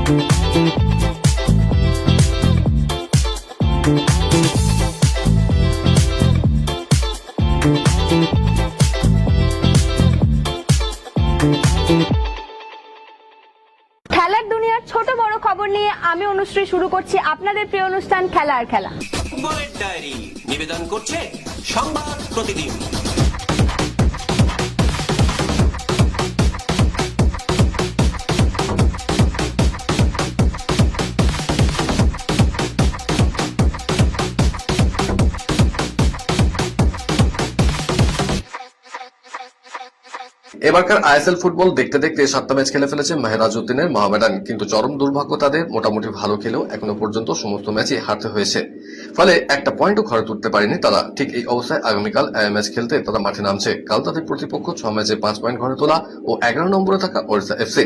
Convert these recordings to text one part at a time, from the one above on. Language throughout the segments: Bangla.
খেলার দুনিয়ার ছোট বড় খবর নিয়ে আমি অনুশ্রী শুরু করছি আপনাদের প্রিয় অনুষ্ঠান খেলা আর খেলা। ফুটবলের ডায়েরি নিবেদন করছে সংবাদ প্রতিদিন। এবারকার আইএসএল ফুটবল দেখতে দেখতে 7টা ম্যাচ খেলে ফেলেছে মেহেরাজউদ্দিনের মোহামেডান, কিন্তু চরম দুর্ভাগ্য তাদের। মোটামুটি ভালো খেলেও এখনো পর্যন্ত সমস্ত ম্যাচই হারতে হয়েছে, ফলে একটা পয়েন্টও ঘরে তুলতে পারেনি তারা। ঠিক এই অবস্থায় আগামীকাল ম্যাচ খেলতে তারা মাঠে নামছে। কাল তাদের প্রতিপক্ষ 6 ম্যাচে 5 পয়েন্ট ঘরে তোলা ও 11 নম্বরে থাকা ওড়িশা এফসি।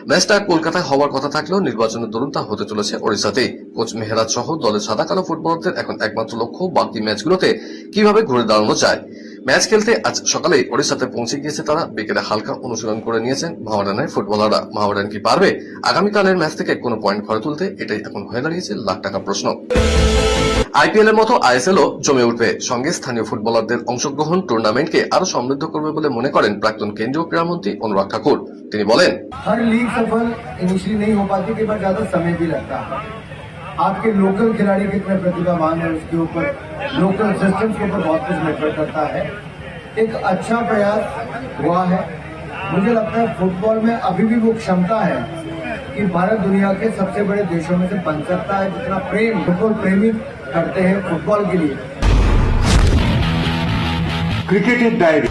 ম্যাচটা কলকাতায় হওয়ার কথা থাকলেও নির্বাচনের দরুন তা হতে চলেছে ওড়িশাতেই। কোচ মেহেরাজ সহ দলের সাদা কালো ফুটবলারদের এখন একমাত্র লক্ষ্য বাকি ম্যাচগুলোতে কিভাবে ঘুরে দাঁড়ানো যায়। ম্যাচ খেলতে আজ সকালে ওড়িশাতে পৌঁছে গিয়েছে তারা। বিকেলে হালকা অনুশীলন করে নিয়েছেন মোহামেডানের ফুটবলাররা। মোহামেডান কি পারবে আগামীকালের ম্যাচ থেকে কোনো পয়েন্ট ঘরে তুলতে? এটাই এখন হয়ে দাঁড়িয়েছে লাখ টাকা প্রশ্ন। আইপিএল এর মতো আইএসএলও জমে উঠবে, সঙ্গে স্থানীয় ফুটবলারদের অংশগ্রহণ টুর্নামেন্টকে আরো সমৃদ্ধ করবে বলে মনে করেন প্রাক্তন কেন্দ্রীয় ক্রীড়ামন্ত্রী অনুরাগ ঠাকুর। তিনি বলেন, हर लीग सफल इनिशियली नहीं हो पाती, कई बार ज्यादा समय भी लगता है। आपके लोकल खिलाड़ी कितने प्रतिभावान है उसके ऊपर, लोकल सिस्टम्स के ऊपर बहुत कुछ निर्भर करता है। एक अच्छा प्रयास हुआ है। मुझे लगता है फुटबॉल में अभी भी वो क्षमता है कि भारत दुनिया के सबसे बड़े देशों में से बन सकता है, जितना प्रेम फुटबॉल प्रेमी करते हैं फुटबॉल के लिए। क्रिकेटेर डायरी।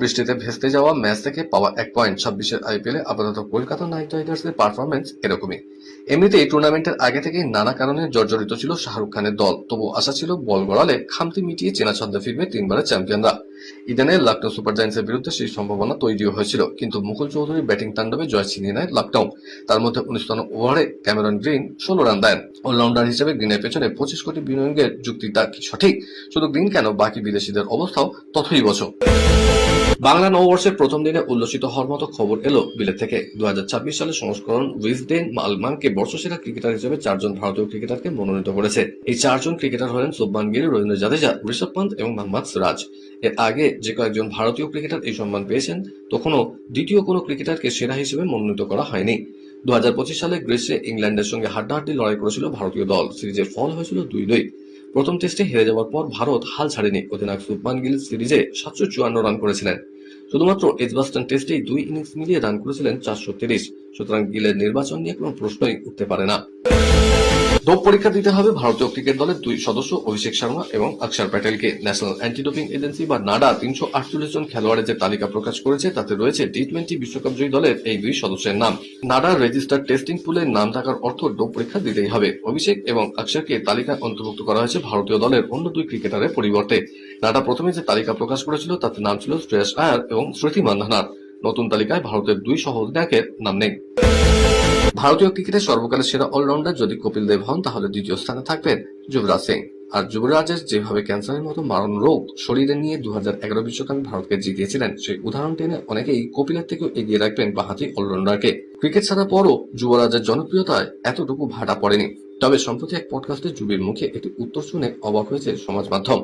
বৃষ্টিতে ভেস্তে যাওয়া ম্যাচ থেকে পাওয়া 1 পয়েন্ট। 26-এর আইপিএলে আপাতত কলকাতা নাইট রাইডার্সের পারফরমেন্স এরকমই। এমনিতেই টুর্নামেন্টের আগে থেকে নানা কারণে জর্জরিত ছিল শাহরুখ খানের দল, তবু আশা ছিল বল গড়ালে খামতি মিটিয়ে চেনা ছন্দে ফিরবে 3বারের চ্যাম্পিয়নরা। ইডেনে লখনৌ সুপার জায়ান্টসের বিরুদ্ধে সেই সম্ভাবনা তৈরিও হয়েছিল, কিন্তু মুকুল চৌধুরীর ব্যাটিং তাণ্ডবে জয় ছিনিয়ে নেয় লখনৌ। তার মধ্যে 19তম ওভারে ক্যামেরন গ্রিন 16 রান দেন। অলরাউন্ডার হিসেবে গ্রিনের পেছনে 25 কোটি বিনিয়োগের যুক্তিটা কি সঠিক? শুধু গ্রিন কেন, বাকি বিদেশিদের অবস্থাও তথৈবচ। বাংলা নববর্ষের প্রথম দিনে উল্লসিত হওয়ার মতো খবর এলো বিলেত থেকে। 2026 সালের সংস্করণ উইজডেন মালমানকে বর্ষসেরা ক্রিকেটার হিসেবে 4 জন ভারতীয় ক্রিকেটারকে মনোনীত করেছে। এই 4 জন ক্রিকেটার হলেন শুভমান গিল, রবীন্দ্র জাদেজা, ঋষভ পান্ত এবং মোহাম্মদ সিরাজ। এর আগে যে কয়েকজন ভারতীয় ক্রিকেটার এই সম্মান পেয়েছেন, তখনও দ্বিতীয় কোনো ক্রিকেটারকে সেরা হিসেবে মনোনীত করা হয়নি। 2025 সালে গ্রীষ্মে ইংল্যান্ডের সঙ্গে হাড্ডাহাড্ডি লড়াই করেছিল ভারতীয় দল। সিরিজের ফল হয়েছিল 2-2। প্রথম টেস্টে হেরে যাওয়ার পর ভারত হাল ছাড়েনি। অধিনায়ক শুভমান গিল সিরিজে 754 রান করেছিলেন। শুধুমাত্র এজবাস্টন টেস্টেই 2 ইনিংস মিলিয়ে রান করেছিলেন 430। সুতরাং গিলের নির্বাচন নিয়ে কোনো প্রশ্নই উঠতে পারে না। ডোপ পরীক্ষা দিতে হবে ভারতীয় ক্রিকেট দলের 2 সদস্য অভিষেক শর্মা এবং অক্ষর প্যাটেলকে। ন্যাশনাল অ্যান্টি ডোপিং এজেন্সি বা নাডা 348 জন খেলোয়াড়ের যে তালিকা প্রকাশ করেছে, তাতে রয়েছে টি20 বিশ্বকাপ জয়ী দলের এই 2 সদস্যের নাম। নাডার রেজিস্টার্ড টেস্টিং পুলে নাম থাকার অর্থ ডোপ পরীক্ষা দিতেই হবে। অভিষেক এবং অক্ষরকে তালিকায় অন্তর্ভুক্ত করা হয়েছে ভারতীয় দলের অন্য 2 ক্রিকেটারের পরিবর্তে। নাডা প্রথমে যে তালিকা প্রকাশ করেছিল তাতে নাম ছিল শ্রেয়স আয়ার এবং স্মৃতি মান্ধানার। নতুন তালিকায় ভারতের 2 সহ অধিনায়কের নাম নেই। ভারতীয় ক্রিকেটের সর্বকালের সেরা অলরাউন্ডার যদি কপিল দেব হন, তাহলে দ্বিতীয় স্থানে থাকবেন যুবরাজ সিং। আর যুবরাজের যেভাবে ক্যান্সারের মতো মারণ রোগ শরীরে নিয়ে 2011 বিশ্বকাপে ভারতকে জিতিয়েছিলেন, সেই উদাহরণ টেনে অনেকেই কপিলের থেকেও এগিয়ে রাখবেন বাঁহাতি অলরাউন্ডারকে। ক্রিকেট ছাড়া পরও যুবরাজের জনপ্রিয়তায় এতটুকু ভাটা পড়েনি। তবে সম্প্রতি এক পডকাস্টে যুবির মুখে একটি উত্তর শুনে অবাক হয়েছে সমাজ মাধ্যম।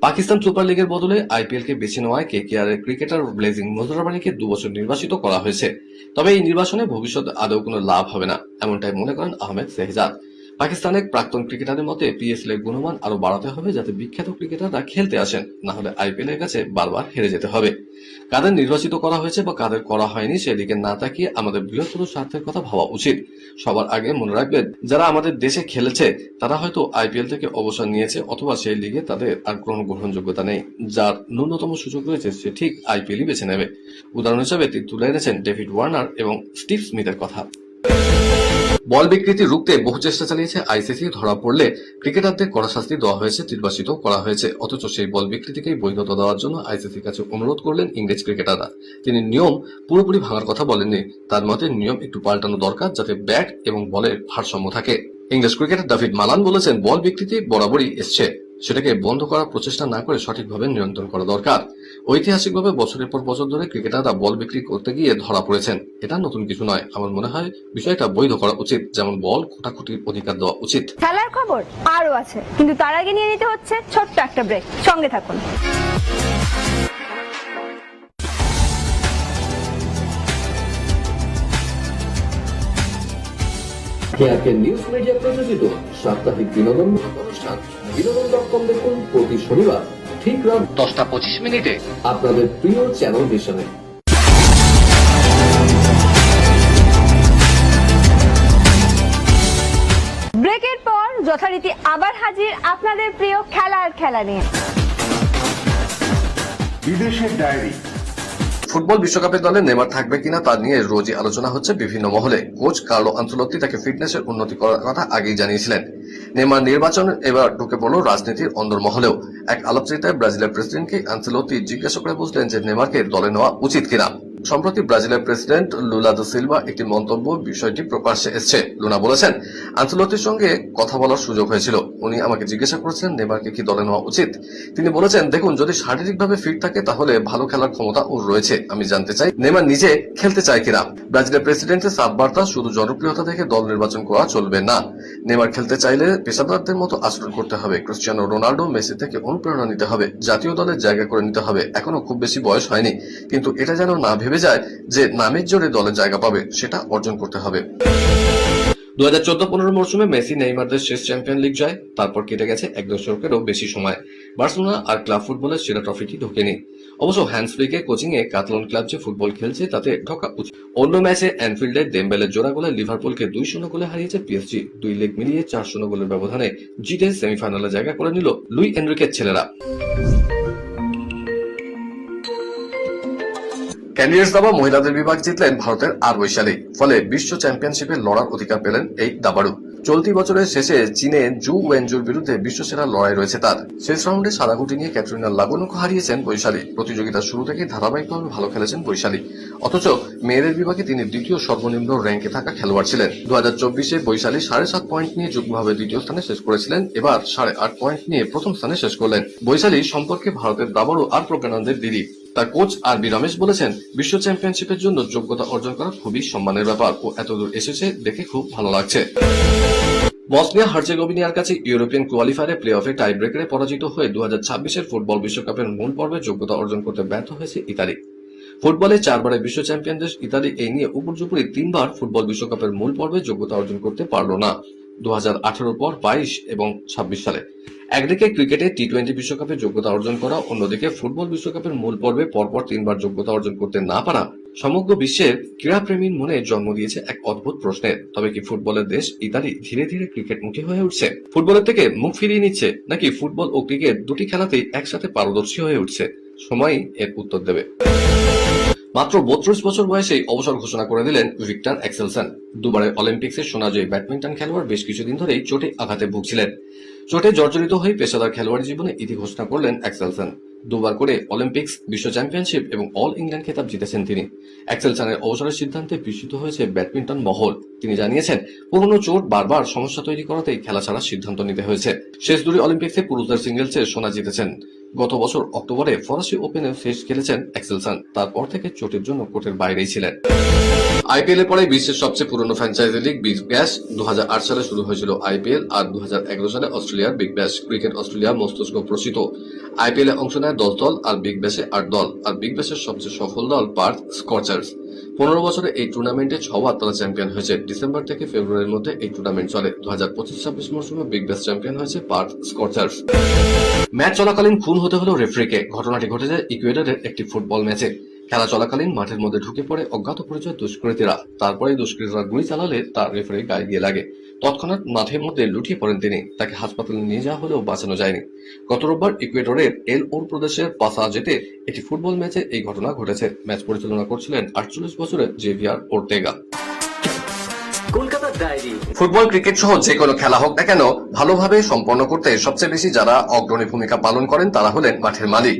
পাকিস্তান সুপার লিগের বদলে আইপিএল কে বেছে নেওয়ায় কেকেআর এর ক্রিকেটার ব্লেজিং মুজরাবানিকে 2 বছর নির্বাসিত করা হয়েছে। তবে এই নির্বাচনে ভবিষ্যতে আদৌ কোনো লাভ হবে না, এমনটাই মনে করেন আহমেদ শেহজাদ। পাকিস্তানের প্রাক্তন ক্রিকেটারের মতে পিএসএল এর গুণমান আরো বাড়াতে হবে, যাতে বিখ্যাত ক্রিকেটাররা খেলতে আসেন, না হলে আইপিএল এর কাছে বারবার হেরে যেতে হবে। কাদের নির্বাচিত করা হয়েছে বা কাদের করা হয়নি সেদিকে না তাকিয়ে আমাদের বৃহত্তর স্বার্থের কথা ভাবা উচিত। সবার আগে মনে রাখবেন, যারা আমাদের দেশে খেলেছে তারা হয়তো আইপিএল থেকে অবসর নিয়েছে, অথবা সেই লিগে তাদের আর কোনো গ্রহণযোগ্যতা নেই। যার ন্যূনতম সুযোগ রয়েছে সে ঠিক আইপিএলই বেছে নেবে। উদাহরণ হিসেবে তিনি তুলে এনেছেন ডেভিড ওয়ার্নার এবং স্টিভ স্মিথের কথা। বল বিকৃতি রুখতে বহু চেষ্টা চালিয়েছে আইসিসি। ধরা পড়লে ক্রিকেটারদের কড়া শাস্তি দেওয়া হয়েছে, নির্বাসিত করা হয়েছে। অথচ সেই বল বিকৃতিকেই বৈধতা দেওয়ার জন্য আইসিসির কাছে অনুরোধ করলেন ইংরেজ ক্রিকেটাররা। তিনি নিয়ম পুরোপুরি ভাঙার কথা বলেননি। তার মতে নিয়ম একটু পাল্টানো দরকার, যাতে ব্যাট এবং বলের ভারসাম্য থাকে। ইংরেজ ক্রিকেটার ডেভিড মালান বলেছেন, বল বিকৃতি বরাবরই এসছে, সেটাকে বন্ধ করার প্রচেষ্টা না করে সঠিকভাবে নিয়ন্ত্রণ করা দরকার। ঐতিহাসিকভাবে বছরের পর বছর ধরে ক্রিকেটাররা বল বিক্রি করতে গিয়ে ধরা পড়েছেন, এটা নতুন কিছু নয়। আমার মনে হয় বিষয়টা বৈধ করা উচিত, যেমন বল খোটাখুটির অধিকার দেওয়া উচিত। খেলার খবর আরো আছে, কিন্তু তার আগে নিয়ে নিতে হচ্ছে ছোট্ট একটা ব্রেক। সঙ্গে থাকুন। কেআরকে নিউজ মিডিয়া প্রযোজিত সাপ্তাহিক বিনোদন অনুষ্ঠান বিনোদন.com দেখুন প্রতি শনিবার ঠিক রাত 10:25 আপনাদের প্রিয় চ্যানেল মিশনে। ব্রেকের পর যথারীতি আবার হাজির আপনাদের প্রিয় খেলা নিয়ে। বিদেশের ডায়েরি। ফুটবল বিশ্বকাপের দলে নেইমার থাকবে কিনা তা নিয়ে রোজই আলোচনা হচ্ছে বিভিন্ন মহলে। কোচ কার্লো আনচেলত্তি তাকে ফিটনেসের উন্নতি করার কথা আগেই জানিয়েছিলেন। নেইমার নির্বাচন এবার ঢুকে পড়ল রাজনীতির অন্দরমহলেও। এক আলাপচারিতায় ব্রাজিলের প্রেসিডেন্টকে আনচেলত্তি জিজ্ঞাসা করে বুঝলেন যে নেইমারকে দলে নেওয়া উচিত কিনা। সম্প্রতি ব্রাজিলের প্রেসিডেন্ট লুলা দা সিলভা একটি মন্তব্য বিষয়টি প্রকাশ্যে এসেছে। লুনা বলেছেন, আনচেলত্তির সঙ্গে কথা বলার সুযোগ হয়েছিল। উনি আমাকে জিজ্ঞাসা করেছেন নেইমারকে কি দলে নেওয়া উচিত। তিনি বলেছেন, দেখুন, যদি শারীরিকভাবে ফিট থাকে তাহলে ভালো খেলার ক্ষমতা ওর রয়েছে। আমি জানতে চাই নেইমার নিজে খেলতে চায় কিনা। ব্রাজিলের প্রেসিডেন্টের সাফ বার্তা, শুধু জনপ্রিয়তা দেখে দল নির্বাচন করা চলবে না। নেইমার খেলতে চাইলে পেশাদারদের মতো আচরণ করতে হবে। ক্রিস্টিয়ানো রোনাল্ডো, মেসি থেকে অনুপ্রেরণা নিতে হবে। জাতীয় দলে জায়গা করে নিতে হবে। এখনো খুব বেশি বয়স হয়নি, কিন্তু এটা যেন না ভেবে যায় যে নামের জোরে দলে জায়গা পাবে, সেটা অর্জন করতে হবে। 2014-15 মরশুমে মেসি নেইমারদের শেষ চ্যাম্পিয়ন লিগ জয়। তারপর কেটে গেছে এক দশকেরও বেশি সময়। বার্সেলোনা আর ক্লাব ফুটবলের সেরা ট্রফিটি ঢোকেনি। অবশ্য হ্যান্স ফ্লিকে কোচিং এ কাতালান ক্লাব যে ফুটবল খেলছে তাতে ঢোকা উচিত। অন্য ম্যাচে অ্যানফিল্ডে দেমবেলের জোড়া গোলে লিভারপুলকে 2-0 গোলে হারিয়েছে পিএসজি। 2 লেগ মিলিয়ে 4-0 গোলের ব্যবধানে জিতে সেমিফাইনালে জায়গা করে নিল লুই এনরিকের ছেলেরা। ক্যান্ডিডেটস দাবা মহিলাদের বিভাগ জিতলেন ভারতের আর বৈশালী। ফলে বিশ্ব চ্যাম্পিয়নশিপে লড়ার অধিকার পেলেন এই দাবাড়ু। চলতি বছরের শেষে চীনে জু ওয়েনজুর বিরুদ্ধে বিশ্বসেরা লড়াই রয়েছে তার। শেষ রাউন্ডে সাদা গুটি নিয়ে ক্যাটরিনা লাগুনকে হারিয়েছেন বৈশালী। প্রতিযোগিতার শুরু থেকেই ধারাবাহিকভাবে ভালো খেলেছেন বৈশালী। অথচ মেয়েদের বিভাগে তিনি দ্বিতীয় সর্বনিম্ন র্যাঙ্কে থাকা খেলোয়াড় ছিলেন। 2024-এ বৈশালী 7.5 পয়েন্ট নিয়ে যুগ্মভাবে দ্বিতীয় স্থানে শেষ করেছিলেন। এবার 8.5 পয়েন্ট নিয়ে প্রথম স্থানে শেষ করলেন। বৈশালী সম্পর্কে ভারতের দাবাড়ু আর প্রজ্ঞানন্দের দিদি। তার কোচ আর বি রমেশ বলেছেন, বিশ্ব চ্যাম্পিয়নশিপের জন্য যোগ্যতা অর্জন করা খুবই সম্মানের ব্যাপার। ও এতদূর এসেছে দেখে খুব ভালো লাগছে। বসনিয়া হার্জেগোভিনার কাছে ইউরোপিয়ান কোয়ালিফায়ারে প্লে অফে টাই ব্রেকারে পরাজিত হয়ে 2026-এর ফুটবল বিশ্বকাপের মূল পর্বে যোগ্যতা অর্জন করতে ব্যর্থ হয়েছে ইতালি। ফুটবলে 4 বারের বিশ্ব চ্যাম্পিয়ন দেশ ইতালি এই নিয়ে উপর্যুপরি 3 বার ফুটবল বিশ্বকাপের মূল পর্বে যোগ্যতা অর্জন করতে পারল না। 2018 পর 22 এবং 26 সালে। একদিকে ক্রিকেটে টি20 বিশ্বকাপে যোগ্যতা অর্জন করা, অন্যদিকে ফুটবল বিশ্বকাপের মূল পর্বে পরপর 3 বার যোগ্যতা অর্জন করতে না পারা সমগ্র বিশ্বের ক্রীড়াপ্রেমীর মনে জন্ম দিয়েছে এক অদ্ভুত প্রশ্নের। তবে কি ফুটবলের দেশ ইতালি ধীরে ধীরে ক্রিকেটমুখী হয়ে উঠছে? ফুটবলের থেকে মুখ ফিরিয়ে নিচ্ছে, নাকি ফুটবল ও ক্রিকেট দুটি খেলাতেই একসাথে পারদর্শী হয়ে উঠছে? সময়ই এর উত্তর দেবে। মাত্র 32 বছর বয়সেই অবসর ঘোষণা করে দিলেন ভিক্টর অ্যাক্সেলসেন। দুবারের অলিম্পিক্সের সোনাজয়ী ব্যাডমিন্টন খেলোয়াড় বেশ কিছুদিন ধরেই চোটে আঘাতে ভুগছিলেন। চোটে জর্জরিত হয়ে পেশাদার খেলোয়াড়ি জীবনে ইতি ঘোষণা করলেন অ্যাক্সেলসেন। 2 বার করে অলিম্পিক্স, বিশ্ব চ্যাম্পিয়নশিপ এবং অল ইংল্যান্ড খেতাব জিতেছেন তিনি। অ্যাক্সেলসেনের অবসরের সিদ্ধান্তে বিস্মিত হয়েছে ব্যাডমিন্টন মহল। তিনি জানিয়েছেন, পুরনো চোট বারবার সমস্যা তৈরি করাতেই খেলা ছাড়ার সিদ্ধান্ত নিতে হয়েছে। শেষ 2 অলিম্পিক্সে পুরুষদের সিঙ্গেলসে সোনা জিতেছেন। গত বছর অক্টোবরে ফরাসি ওপেনে শেষ খেলেছেন অ্যাক্সেলসন। তারপর থেকে চোটের জন্য কোর্টের বাইরেই ছিলেন। আইপিএল এর পরে বিশ্বের সবচেয়ে পুরনো ফ্র্যাঞ্চাইজি লিগ বিগ ব্যাশ। 2008 সালে শুরু হয়েছিল আইপিএল, আর 2011 সালে অস্ট্রেলিয়ার বিগ ব্যাশ। ক্রিকেট অস্ট্রেলিয়া মস্তিষ্ক প্রসিত। আইপিএল এ অংশ নেয় 10 দল আর বিগ ব্যাশে 8 দল। আর বিগ ব্যাশের সবচেয়ে সফল দল পার্থ স্কচার্স। 15 বছরে এই টুর্নামেন্টে 6 বার তারা চ্যাম্পিয়ন হয়েছে। ডিসেম্বর থেকে ফেব্রুয়ারির মধ্যে এই টুর্নামেন্ট চলে। 2025-26 মরশুমে বিগ ব্যাশ চ্যাম্পিয়ন হয়েছে পার্থ স্কচার্স। ম্যাচ চলাকালীন খুন হতে হলো রেফারিকে। ঘটনাটি ঘটেছে ইকুয়েডরের একটি ফুটবল ম্যাচে। খেলা চলাকালীন মাঠের মধ্যে ঢুকে পড়ে অজ্ঞাত পরিচয় দুষ্কৃতীরা। তারপরে দুষ্কৃতীরা গুলি চালালে তার রেফারি গায়ে গিয়ে লাগে। তৎক্ষণাৎ মাঠের মধ্যে লুটিয়ে পড়েন তিনি। তাকে হাসপাতালে নিয়ে যাওয়া হলেও বাঁচানো যায়নি। গত রোববার ইকুয়েডরের এল ওর প্রদেশের পাসাজেতে একটি ফুটবল ম্যাচে এই ঘটনা ঘটেছে। ম্যাচ পরিচালনা করছিলেন 48 বছরের জেভিয়ার ওর্তেগা। কলকাতার ডায়েরি। ফুটবল, ক্রিকেট সহ যে কোনো খেলা হোক না কেন ভালোভাবে সম্পন্ন করতে সবচেয়ে বেশি যারা অগ্রণী ভূমিকা পালন করেন তারা হলেন মাঠের মালিক।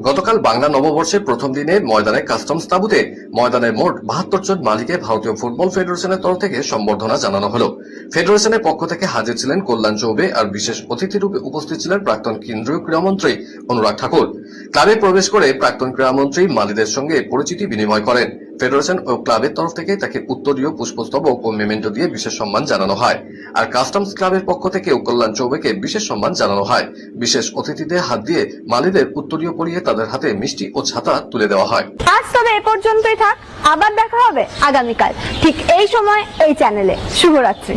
গতকাল বাংলা নববর্ষের প্রথম দিনে ময়দানে কাস্টমস তাঁবুতে ময়দানের মোট 72 জন মালিকে ভারতীয় ফুটবল ফেডারেশনের তরফ থেকে সম্বর্ধনা জানানো হলো। ফেডারেশনের পক্ষ থেকে হাজির ছিলেন কল্যাণ চৌবে, আর বিশেষ অতিথি রূপে উপস্থিত ছিলেন প্রাক্তন কেন্দ্রীয় ক্রীড়ামন্ত্রী অনুরাগ ঠাকুর। ক্লাবে প্রবেশ করে প্রাক্তন ক্রীড়ামন্ত্রী মালিদের সঙ্গে পরিচিতি বিনিময় করেন। ফেডারেশন ও ক্লাবের তরফ থেকে তাকে উত্তরীয় পুষ্পস্তবক ও মেমেন্টো দিয়ে বিশেষ সম্মান জানানো হয়, আর কাস্টমস ক্লাবের পক্ষ থেকে কল্যাণ চৌবেকে বিশেষ সম্মান জানানো হয়। বিশেষ অতিথিদের হাত দিয়ে মালিদের উত্তরীয় পরিয়ে তাদের হাতে মিষ্টি ও ছাতা তুলে দেওয়া হয়। আজ তবে এ পর্যন্তই থাক, আবার দেখা হবে আগামীকাল ঠিক এই সময় এই চ্যানেলে। শুভরাত্রি।